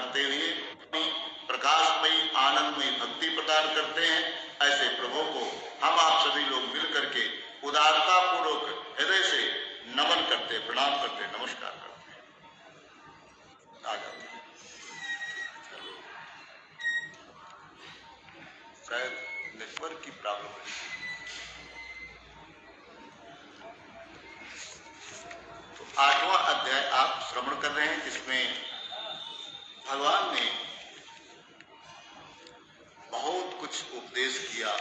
करते हुए प्रकाशमयी आनंदमयी भक्ति प्रदान करते हैं। ऐसे प्रभु को हम आप सभी लोग मिल करके उदारता पूर्वक हृदय से नमन करते, प्रणाम करते, नमस्कार करते हैं। आ जाते हैं। शायद नेटवर्क की प्रॉब्लम है। तो 8वां अध्याय आप श्रवण कर रहे हैं, जिसमें भगवान ने बहुत कुछ उपदेश किया,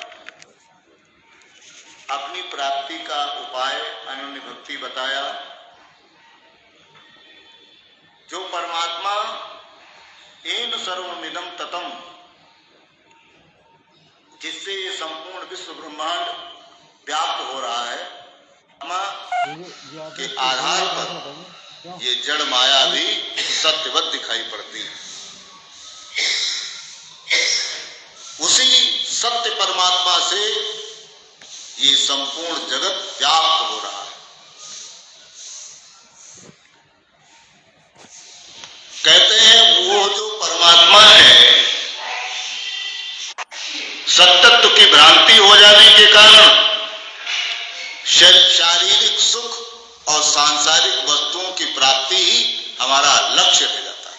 अपनी प्राप्ति का उपाय अनन्य भक्ति बताया। जो परमात्मा येन सर्वमिदं ततं, जिससे ये संपूर्ण विश्व ब्रह्मांड व्याप्त हो रहा है, के आधार पर ये जड़ माया भी सत्यवत दिखाई पड़ती है। उसी सत्य परमात्मा से ये संपूर्ण जगत व्याप्त हो रहा है। कहते हैं वो जो परमात्मा है, सत्तत्व की भ्रांति हो जाने के कारण शारीरिक सुख और सांसारिक वस्तुओं की प्राप्ति ही हमारा लक्ष्य रह जाता है।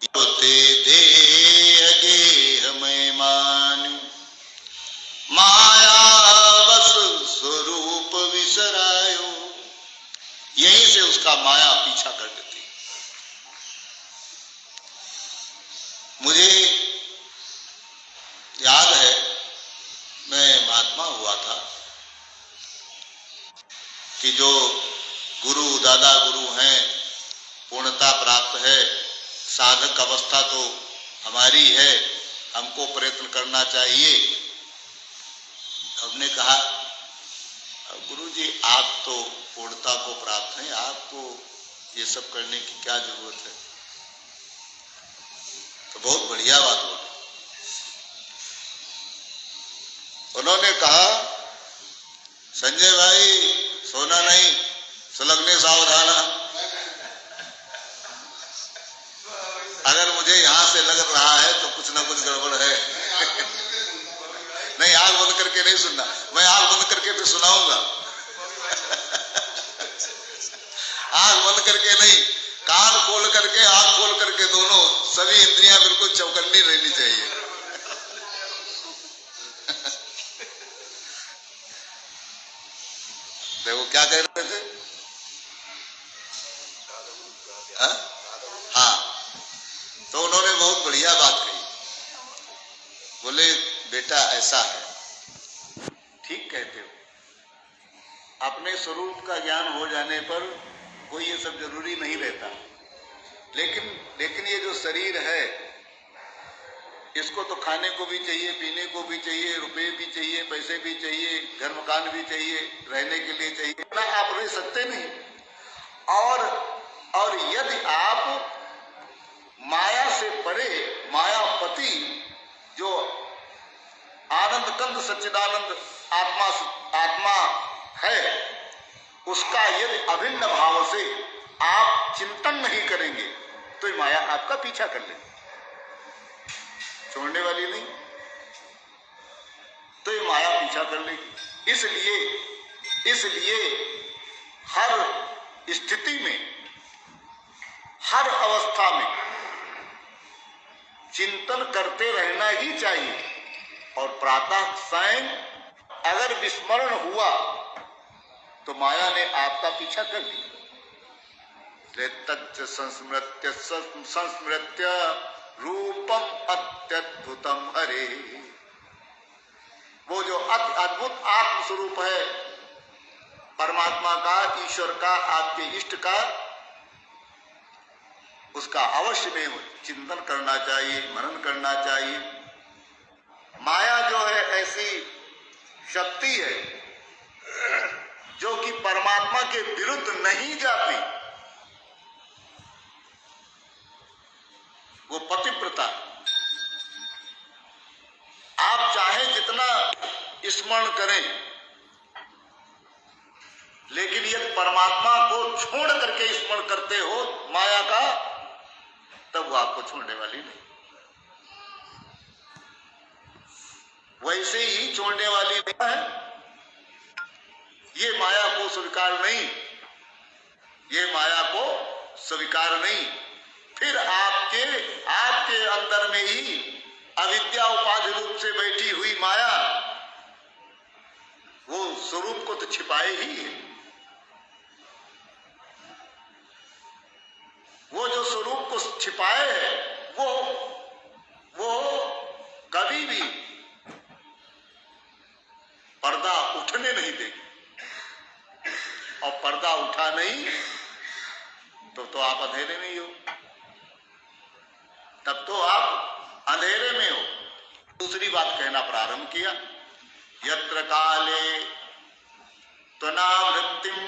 योते देह गेह मैं मान्यू, माया बस स्वरूप विसरायो। यहीं से उसका माया पीछा कर देती। मुझे याद है, मैं महात्मा हुआ था कि जो गुरु दादा गुरु हैं, पूर्णता प्राप्त है, साधक अवस्था तो हमारी है, हमको प्रयत्न करना चाहिए। हमने कहा गुरु जी आप तो पूर्णता को प्राप्त हैं, आपको ये सब करने की क्या जरूरत है। तो बहुत बढ़िया बात हुआ। उन्होंने कहा संजय भाई सोना नहीं, सुलगने सावधान। अगर मुझे यहां से लग रहा है तो कुछ ना कुछ गड़बड़ है। नहीं, आग बंद करके नहीं सुनना, मैं आग बंद करके भी सुनाऊंगा। आग बंद करके नहीं, कान खोल करके आग खोल करके, दोनों सभी इंद्रियां बिल्कुल चौकन्नी रहनी चाहिए। देखो क्या कह रहे थे। हाँ, तो उन्होंने बहुत बढ़िया बात कही। बोले बेटा ऐसा है, ठीक कहते हो, अपने स्वरूप का ज्ञान हो जाने पर कोई ये सब जरूरी नहीं रहता। लेकिन ये जो शरीर है, इसको तो खाने को भी चाहिए, पीने को भी चाहिए, रुपए भी चाहिए, पैसे भी चाहिए, घर मकान भी चाहिए, रहने के लिए चाहिए ना, आप रह सकते नहीं। और यदि आप माया से परे, मायापति जो आनंद कंद सच्चिदानंद आत्मा है, उसका यदि अभिन्न भाव से आप चिंतन नहीं करेंगे तो ये माया आपका पीछा कर लेगी, छोड़ने वाली नहीं। तो ये माया पीछा कर लेगी। इसलिए हर स्थिति में, हर अवस्था में चिंतन करते रहना ही चाहिए। और प्रातः स्वयं अगर विस्मरण हुआ तो माया ने आपका पीछा कर लिया। तच्च संस्मृत्य रूपम अत्यद्भुतम हरे। वो जो अद्भुत आत्म स्वरूप है परमात्मा का, ईश्वर का, आपके इष्ट का, उसका अवश्य में चिंतन करना चाहिए, मनन करना चाहिए। माया जो है ऐसी शक्ति है जो कि परमात्मा के विरुद्ध नहीं जाती। वो पतिव्रता। आप चाहे जितना स्मरण करें, लेकिन यदि परमात्मा को छोड़ करके स्मरण करते हो माया का, को छोड़ने वाली नहीं। वैसे ही छोड़ने वाली नहीं है। ये माया को स्वीकार नहीं, ये माया को स्वीकार नहीं। फिर आपके अंदर में ही अविद्या उपाधि रूप से बैठी हुई माया वो स्वरूप को तो छिपाए ही है। वो जो स्वरूप को छिपाए है वो कभी भी पर्दा उठने नहीं देगी। और पर्दा उठा नहीं तो आप अंधेरे में ही हो, तब तो आप अंधेरे में हो। दूसरी बात कहना प्रारंभ किया, यत्र काले त्वनावृत्तिम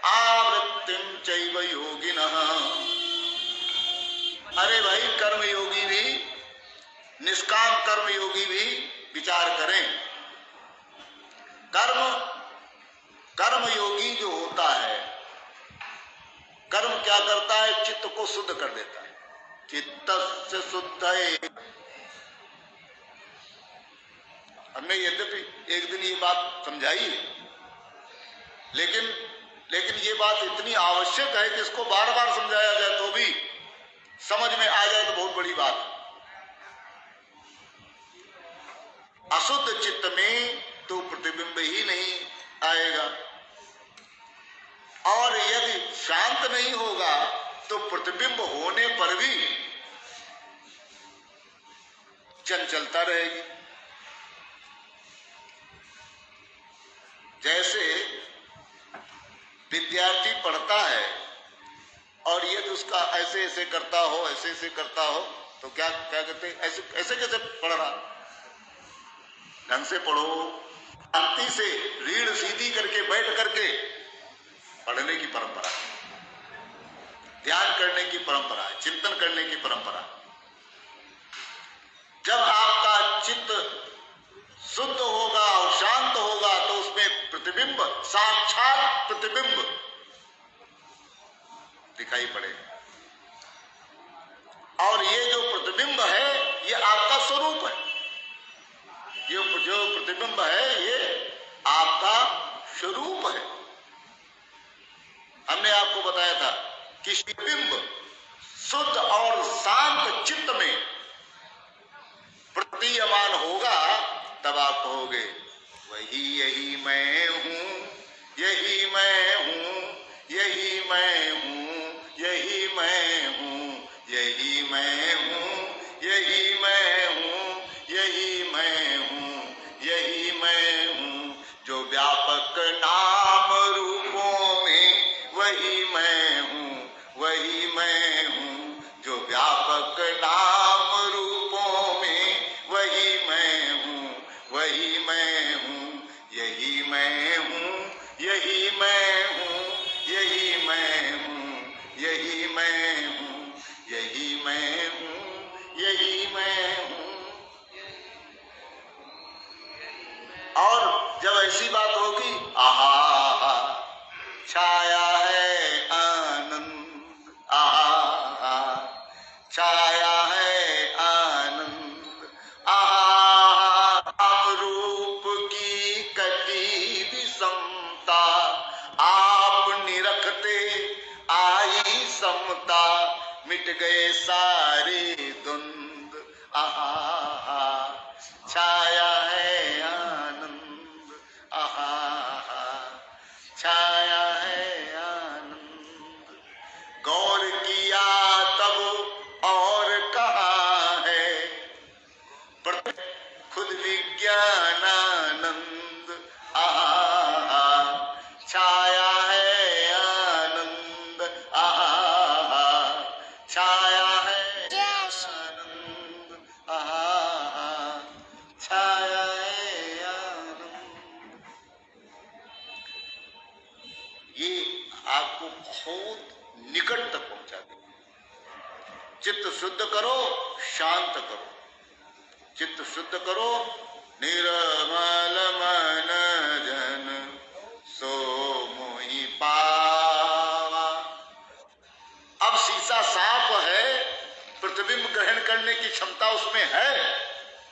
आवृत्तिम चैव योगिनः। अरे भाई, कर्मयोगी भी, निष्काम कर्मयोगी भी विचार करें। कर्मयोगी जो होता है, कर्म क्या करता है? चित्त को शुद्ध कर देता है। चित्तस्य शुद्धये। हमने यद्यपि एक दिन ये बात समझाई है, लेकिन ये बात इतनी आवश्यक है कि इसको बार बार समझाया जाए तो भी समझ में आ जाए तो बहुत बड़ी बात है। अशुद्ध चित्त में तो प्रतिबिंब ही नहीं आएगा, और यदि शांत नहीं होगा तो प्रतिबिंब होने पर भी चंचलता रहेगी। जैसे विद्यार्थी पढ़ता है और यदि उसका ऐसे ऐसे करता हो, ऐसे ऐसे करता हो, तो क्या कहते हैं? ऐसे कैसे पढ़ रहा? ढंग से पढ़ो, शांति से रीढ़ सीधी करके बैठ करके पढ़ने की परंपरा है, ध्यान करने की परंपरा है, चिंतन करने की परंपरा है। जब आपका चित्त शुद्ध होगा और शांत होगा तो उसमें प्रतिबिंब, साक्षात प्रतिबिंब दिखाई पड़ेगा। और ये जो प्रतिबिंब है ये आपका स्वरूप है। ये जो प्रतिबिंब है ये आपका स्वरूप है। हमने आपको बताया था कि बिंब शुद्ध और शांत चित्त में प्रतीयमान होगा, तब आप कहोगे वही यही मैं हूं, यही मैं हूं, यही मैं हूं, यही मैं हूं, यही मैं हूं, यही मैं हूं, यही मैं हूं, यही मैं हूं, जो व्यापक नाम रूपों में वही मैं हूं, वही मैं हूं, जो व्यापक नाम रूपों में वही मैं हूं, वही मैं हूं, यही मैं हूं, यही मैं हूं, यही मैं हूं, यही मैं हूं, यही मैं हूं, यही मैं हूं। और जब ऐसी बात होगी, आहा छाया है आनंद, आहा छाया है आनंद, आहा रूप की कटी विषमता आप निरखते आई समता, मिट गए सारे द्वंद, आहा छाया है आनंद, आहा छाया है आनंद। गौर किया तब और कहा है खुद विज्ञानानंद, आहा छाया है आनंद, आहा छाया है आनंद, आहा छाया है आनंद। ये आपको बहुत निकट तक पहुंचा देगा। चित्त शुद्ध करो, शांत करो, चित्त शुद्ध करो, निर्मल मन जन सो मोहि पावा। अब शीशा साफ है, प्रतिबिंब ग्रहण करने की क्षमता उसमें है,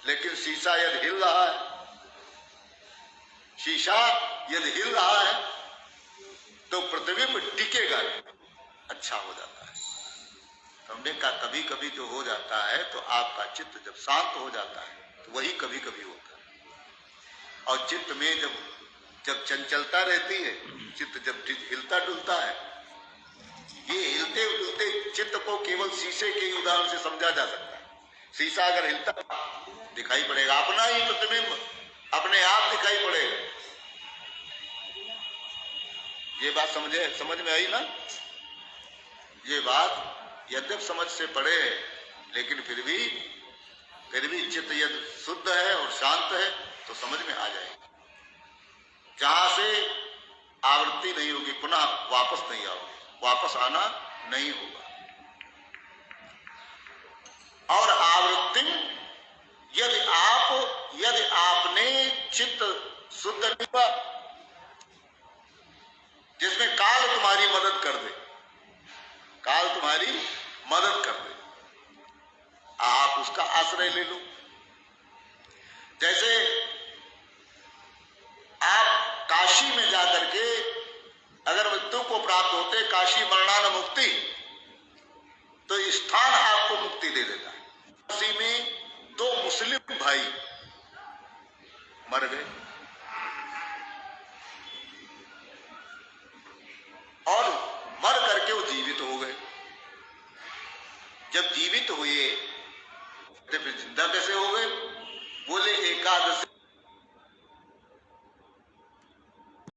लेकिन शीशा यदि हिल रहा है, शीशा यदि हिल रहा है तो प्रतिबिंब टिकेगा नहीं, अच्छा हो जाता है। हमने कहा कभी कभी जो हो जाता है तो आपका चित्त जब शांत हो जाता है तो वही कभी कभी होता है। और चित्त में जब चंचलता रहती है, चित्त जब हिलता डुलता है, ये हिलते डुलते चित्त को केवल शीशे के उदाहरण से समझा जा सकता है। शीशा अगर हिलता दिखाई पड़ेगा, अपना ही प्रतिबिंब अपने आप दिखाई पड़ेगा। ये बात समझ में आई ना? ये बात यद्यप समझ से पड़े, लेकिन फिर भी चित्त यदि शुद्ध है और शांत है तो समझ में आ जाएगा। जहां से आवृत्ति नहीं होगी, पुनः वापस नहीं आओगे, वापस आना नहीं होगा। और आवृत्ति यदि आपने चित्त शुद्ध नहीं हुआ, जिसमें काल तुम्हारी मदद कर दे, काल तुम्हारी मदद कर दे, आप उसका आश्रय ले लो। जैसे आप काशी में जाकर के अगर मृत्यु को प्राप्त होते, काशी मरणान मुक्ति, तो स्थान आपको मुक्ति दे देता है। काशी में 2 मुस्लिम भाई मर गए और मर करके वो जीवित हो गए। जब जीवित हुए तो फिर जिंदा कैसे हो गए? बोले एकादशी